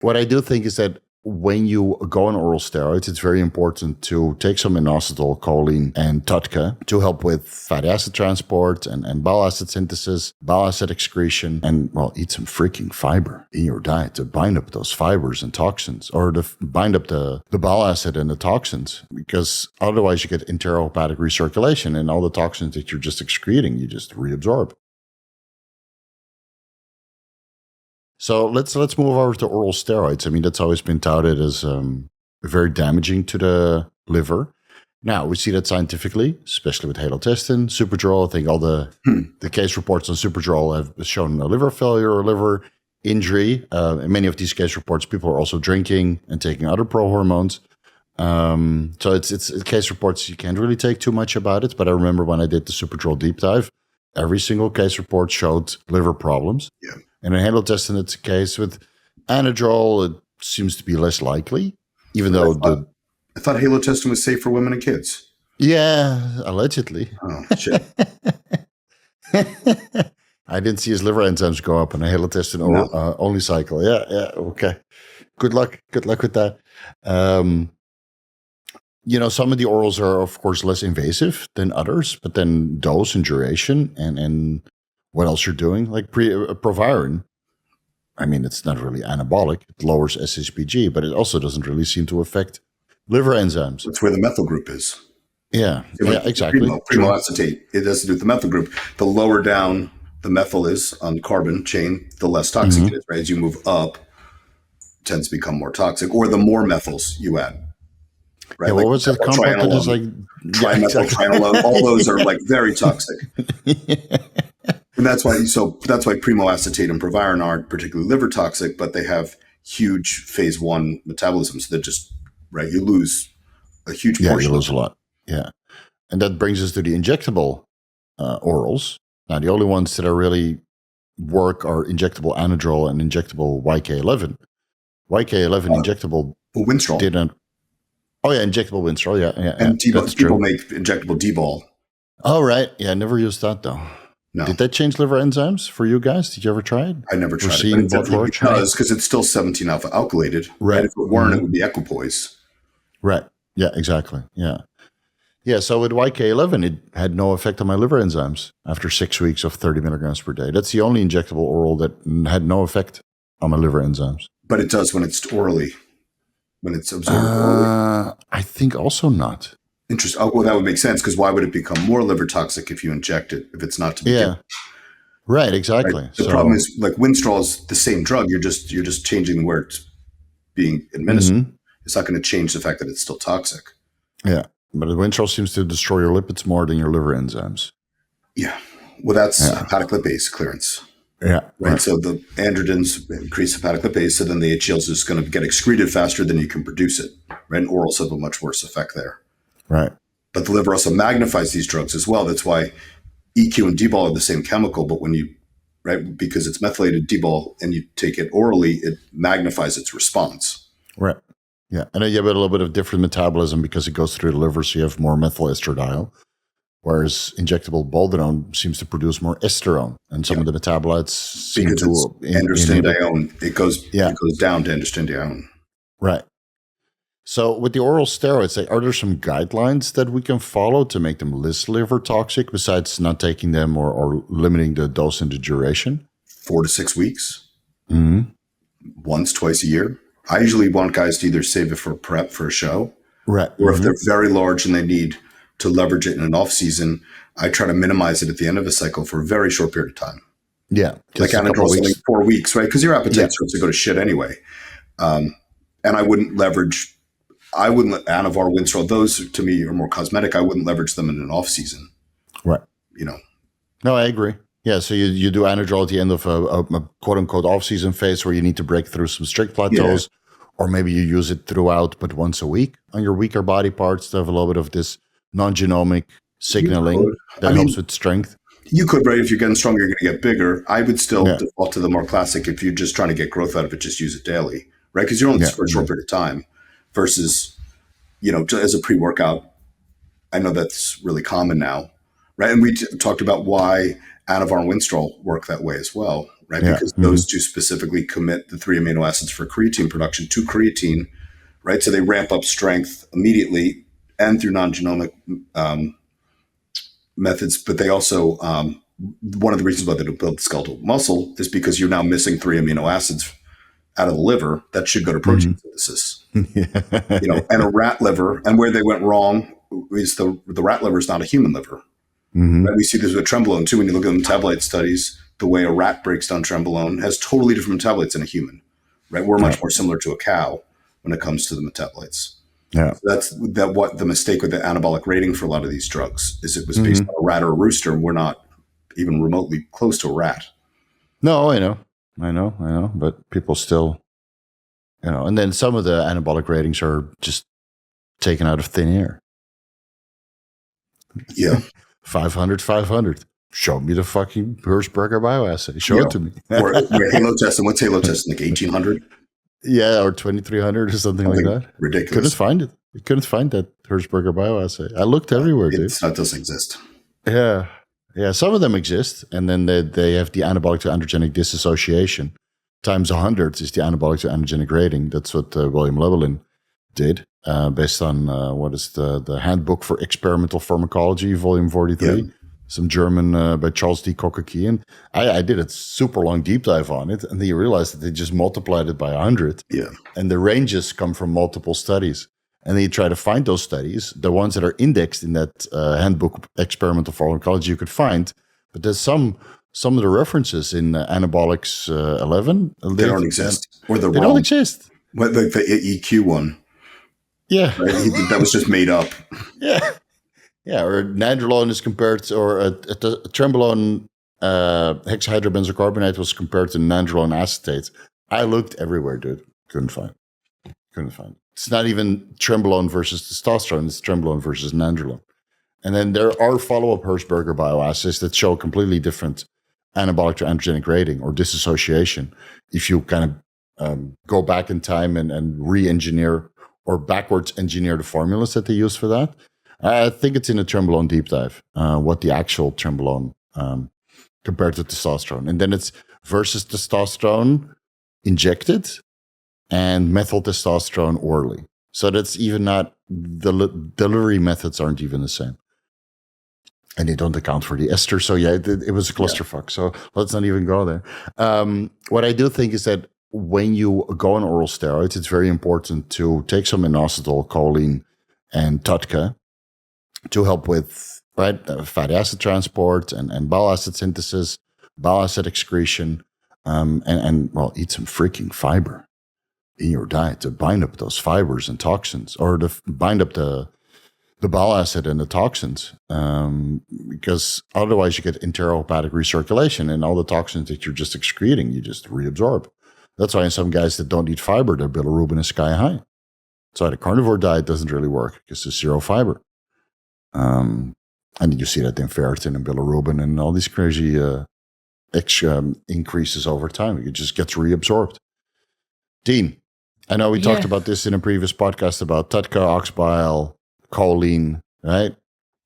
What I do think is that when you go on oral steroids, it's very important to take some inositol, choline, and TUDCA to help with fatty acid transport and bile acid synthesis, bile acid excretion, and, well, eat some freaking fiber in your diet to bind up those fibers and toxins, or to bind up the bile acid and the toxins, because otherwise you get enterohepatic recirculation, and all the toxins that you're just excreting, you just reabsorb. So let's move over to oral steroids. I mean, that's always been touted as very damaging to the liver. Now, we see that scientifically, especially with halotestin, Superdrol. I think all the case reports on Superdrol have shown a liver failure or liver injury. In many of these case reports, people are also drinking and taking other pro-hormones. So it's case reports, you can't really take too much about it. But I remember when I did the Superdrol deep dive, every single case report showed liver problems. Yeah. And in halotestin, it's a case. With Anadrol, it seems to be less likely, even though I thought halotestin was safe for women and kids. Yeah, allegedly. Oh, shit. I didn't see his liver enzymes go up in a halotestin only cycle. Yeah, okay. Good luck with that. Some of the orals are, of course, less invasive than others, but then dose and duration and what else you're doing, like Proviron. I mean, it's not really anabolic. It lowers SHBG, but it also doesn't really seem to affect liver enzymes. That's where the methyl group is. Yeah, exactly. Primo acetate, it has to do with the methyl group. The lower down the methyl is on the carbon chain, the less toxic it is, right? As you move up, it tends to become more toxic, or the more methyls you add. Right? Yeah, what was that compound that is like trimethyl, trinolone? All those are like very toxic. And that's why primo acetate and Proviron aren't particularly liver toxic, but they have huge phase 1 metabolism. So they're just, right, you lose a huge portion. Yeah, you lose a lot. Yeah. And that brings us to the injectable orals. Now, the only ones that are really work are injectable Anadrol and injectable YK11. YK11 injectable Winstrol. didn't. Oh, yeah, injectable Winstrol. Yeah. And people make injectable D-ball. Oh, right. Yeah, I never used that, though. No. Did that change liver enzymes for you guys? Did you ever try it? I never tried it. Because it's still 17 alpha alkylated. Right. If it weren't, it would be equipoise. Right. Yeah, exactly. Yeah. Yeah. So with YK11, it had no effect on my liver enzymes after 6 weeks of 30 milligrams per day. That's the only injectable oral that had no effect on my liver enzymes. But it does when it's orally, when it's absorbed orally. I think also not. Interesting. Oh, well, that would make sense, because why would it become more liver toxic if you inject it, if it's not to begin? Yeah. Right, exactly. Right? The problem is, like, Winstrol is the same drug. You're just changing where it's being administered. It's not going to change the fact that it's still toxic. Yeah, but the Winstrol seems to destroy your lipids more than your liver enzymes. Yeah. Well, that's hepatic lipase clearance. Yeah. Right. So the androgens increase hepatic lipase, so then the HDL is just going to get excreted faster than you can produce it. Right. And orals have a much worse effect there. Right. But the liver also magnifies these drugs as well. That's why EQ and D-ball are the same chemical, but when you, right, because it's methylated D-ball and you take it orally, it magnifies its response. Right. Yeah. And then you have a little bit of different metabolism because it goes through the liver, so you have more methyl estradiol, whereas injectable boldenone seems to produce more esterone. And some of the metabolites seem because to androstenedione. It goes down to androstenedione. Right. So with the oral steroids, are there some guidelines that we can follow to make them less liver toxic besides not taking them or limiting the dose and the duration? 4 to 6 weeks. Once, twice a year. I usually want guys to either save it for prep for a show. Right. Or if they're very large and they need to leverage it in an off season, I try to minimize it at the end of a cycle for a very short period of time. Yeah. Like Anadrol's only 4 weeks, right? Because your appetite starts to go to shit anyway. And I wouldn't leverage... Anavar, Winstrol, those to me are more cosmetic. I wouldn't leverage them in an off season. Right. No, I agree. Yeah. So you do Anadrol at the end of a quote unquote off season phase where you need to break through some strict plateaus, or maybe you use it throughout, but once a week on your weaker body parts to have a little bit of this non-genomic signaling that helps with strength. You could, right? If you're getting stronger, you're going to get bigger. I would still default to the more classic. If you're just trying to get growth out of it, just use it daily, right? Because you're only for a short period of time. Versus, as a pre-workout, I know that's really common now, right? And we talked about why Anavar and Winstrol work that way as well. right? Because those two specifically commit the 3 amino acids for creatine production to creatine, right? So they ramp up strength immediately and through non-genomic methods, but they also, one of the reasons why they don't build skeletal muscle is because you're now missing 3 amino acids out of the liver that should go to protein synthesis. And a rat liver, and where they went wrong is the rat liver is not a human liver. Right? We see this with trenbolone too. When you look at the metabolite studies, the way a rat breaks down trenbolone has totally different metabolites than a human. Right? We're much more similar to a cow when it comes to the metabolites. Yeah, so that's what the mistake with the anabolic rating for a lot of these drugs is. It was based on a rat or a rooster, and we're not even remotely close to a rat. No, I know, but people still, and then some of the anabolic ratings are just taken out of thin air. Yeah. 500. Show me the fucking Hirschberger bioassay. Show it to me. or halo testing. What's halo testing? Like 1800? Yeah, or 2300 or something like that. Ridiculous. Couldn't find it. You couldn't find that Hirschberger bioassay. I looked everywhere, dude. That doesn't exist. Yeah. Yeah, some of them exist. And then they have the anabolic to androgenic dissociation. Times 100 is the anabolic to androgenic rating. That's what William Lebelin did, based on what is the Handbook for Experimental Pharmacology, volume 43. Yeah. Some German by Charles D. Kokaki. And I did a super long deep dive on it. And then you realize that they just multiplied it by 100. Yeah. And the ranges come from multiple studies. And then you try to find those studies, the ones that are indexed in that Handbook Experimental Pharmacology you could find. But there's some of the references in Anabolics 11. They don't exist. Or they don't exist. What, the EQ one. Yeah. Right? That was just made up. Yeah. Yeah, or nandrolone is compared to, or a trenbolone hexahydrobenzocarbonate was compared to nandrolone acetate. I looked everywhere, dude. Couldn't find it. It's not even trenbolone versus testosterone. It's trenbolone versus nandrolone. And then there are follow-up Hirschberger bioassays that show a completely different anabolic to androgenic rating or dissociation. If you kind of go back in time and re-engineer or backwards engineer the formulas that they use for that. I think it's in a trenbolone deep dive, what the actual trenbolone compared to testosterone. And then it's versus testosterone injected and methyl testosterone orally. So that's even not, the delivery methods aren't even the same. And they don't account for the ester. So yeah, it was a clusterfuck. Yeah. So let's not even go there. What I do think is that when you go on oral steroids, it's very important to take some inositol, choline, and TUDCA to help with fatty acid transport and bile acid synthesis, bile acid excretion, and eat some freaking fiber in your diet to bind up those fibers and toxins, or to bind up the bile acid and the toxins, because otherwise you get enterohepatic recirculation, and all the toxins that you're just excreting, you just reabsorb. That's why in some guys that don't eat fiber, their bilirubin is sky high. That's why the carnivore diet doesn't really work, because there's zero fiber. And you see that in ferritin and bilirubin and all these crazy increases over time. It just gets reabsorbed. Dean, I know we talked about this in a previous podcast about TUDCA, oxbile, choline, right?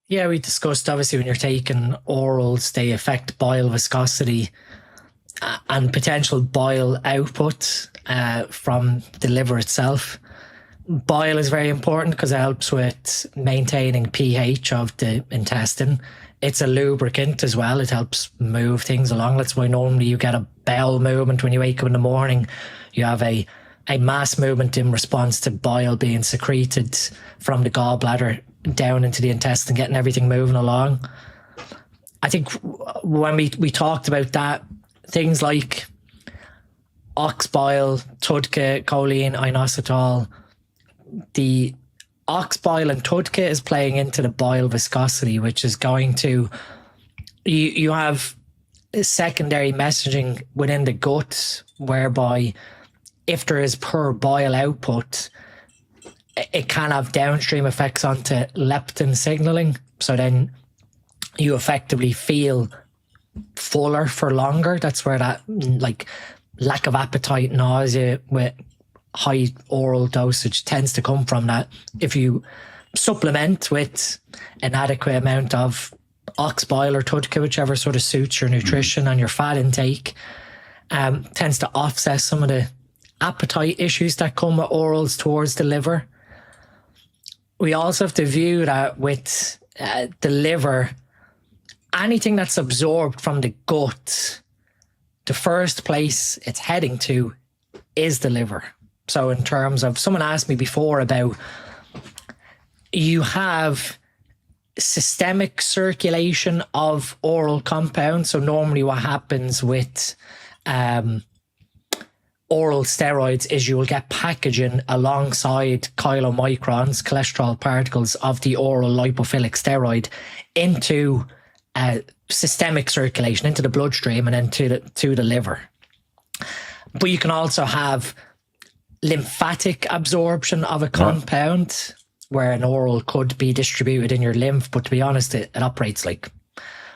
Yeah, we discussed obviously when you're taking orals, they affect bile viscosity and potential bile output from the liver itself. Bile is very important because it helps with maintaining pH of the intestine. It's a lubricant as well. It helps move things along. That's why normally you get a bowel movement when you wake up in the morning. You have a mass movement in response to bile being secreted from the gallbladder down into the intestine, getting everything moving along. I think when we talked about that, things like oxbile, TUDCA, choline, inositol, the oxbile and TUDCA is playing into the bile viscosity, which is going to, you have secondary messaging within the gut, whereby if there is poor bile output, it can have downstream effects onto leptin signaling. So then you effectively feel fuller for longer. That's where that lack of appetite, nausea with high oral dosage tends to come from. That if you supplement with an adequate amount of oxbile or TUDCA, whichever sort of suits your nutrition and your fat intake, tends to offset some of the appetite issues that come with orals towards the liver. We also have to view that with the liver, anything that's absorbed from the gut, the first place it's heading to is the liver. So in terms of, someone asked me before about, you have systemic circulation of oral compounds. So normally what happens with oral steroids is you will get packaging alongside chylomicrons, cholesterol particles of the oral lipophilic steroid into systemic circulation, into the bloodstream and then to the liver. But you can also have lymphatic absorption of a compound where an oral could be distributed in your lymph, but to be honest, it operates like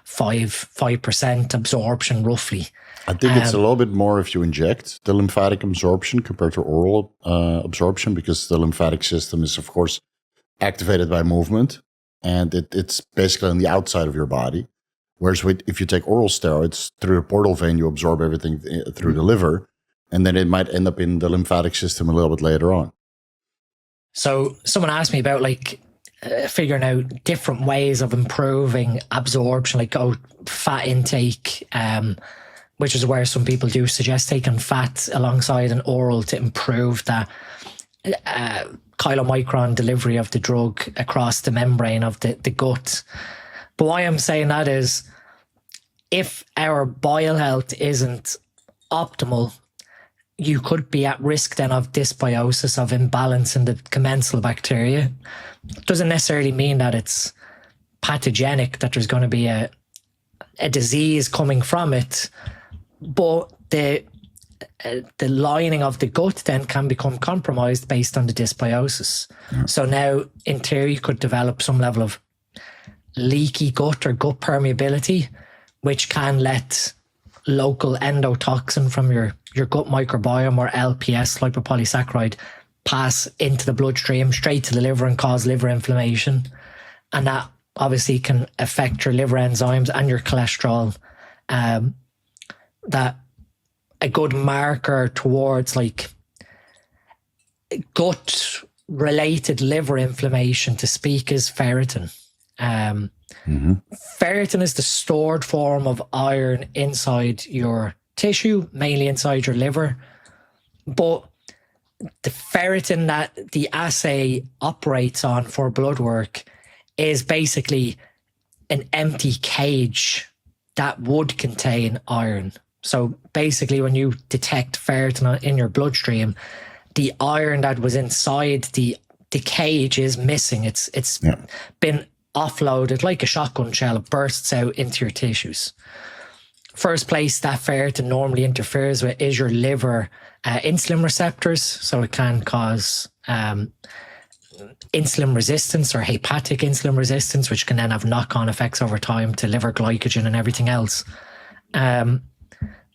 5% absorption roughly. I think it's a little bit more if you inject the lymphatic absorption compared to oral absorption, because the lymphatic system is, of course, activated by movement, and it's basically on the outside of your body. Whereas if you take oral steroids through the portal vein, you absorb everything through the liver, and then it might end up in the lymphatic system a little bit later on. So someone asked me about figuring out different ways of improving absorption, like fat intake, which is where some people do suggest taking fat alongside an oral to improve that chylomicron delivery of the drug across the membrane of the gut. But why I'm saying that is, if our bile health isn't optimal, you could be at risk then of dysbiosis, of imbalance in the commensal bacteria. It doesn't necessarily mean that it's pathogenic, that there's going to be a disease coming from it, but the lining of the gut then can become compromised based on the dysbiosis. Yeah. So now, in theory, you could develop some level of leaky gut or gut permeability, which can let local endotoxin from your gut microbiome, or LPS, lipopolysaccharide, pass into the bloodstream straight to the liver and cause liver inflammation. And that obviously can affect your liver enzymes and your cholesterol. That a good marker towards gut related liver inflammation to speak is ferritin. Ferritin is the stored form of iron inside your tissue, mainly inside your liver. But the ferritin that the assay operates on for blood work is basically an empty cage that would contain iron. So basically, when you detect ferritin in your bloodstream, the iron that was inside the cage is missing. It's been offloaded like a shotgun shell. It bursts out into your tissues. First place that ferritin normally interferes with is your liver insulin receptors. So it can cause insulin resistance or hepatic insulin resistance, which can then have knock-on effects over time to liver glycogen and everything else.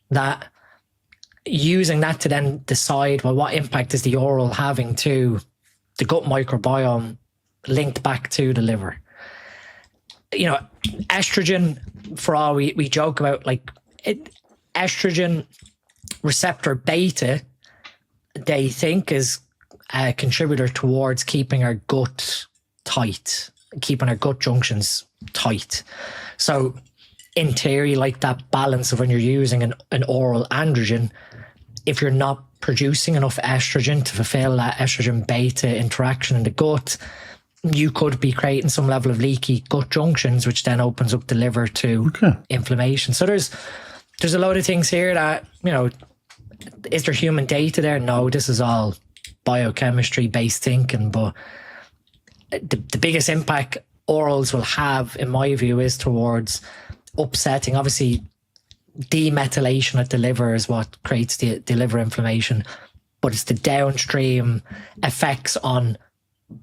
That using that to then decide, well, what impact is the oral having to the gut microbiome linked back to the liver? You know, estrogen, for all we joke about, estrogen receptor beta, they think is a contributor towards keeping our gut tight, keeping our gut junctions tight. So in theory, that balance of when you're using an oral androgen, if you're not producing enough estrogen to fulfill that estrogen beta interaction in the gut, you could be creating some level of leaky gut junctions, which then opens up the liver to inflammation. So there's a load of things here that, is there human data there? No, this is all biochemistry based thinking, but the biggest impact orals will have, in my view, is towards upsetting. Obviously, demethylation at the liver is what creates the liver inflammation, but it's the downstream effects on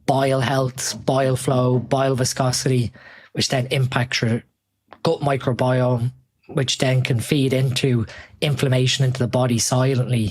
bile health, bile flow, bile viscosity, which then impacts your gut microbiome, which then can feed into inflammation into the body silently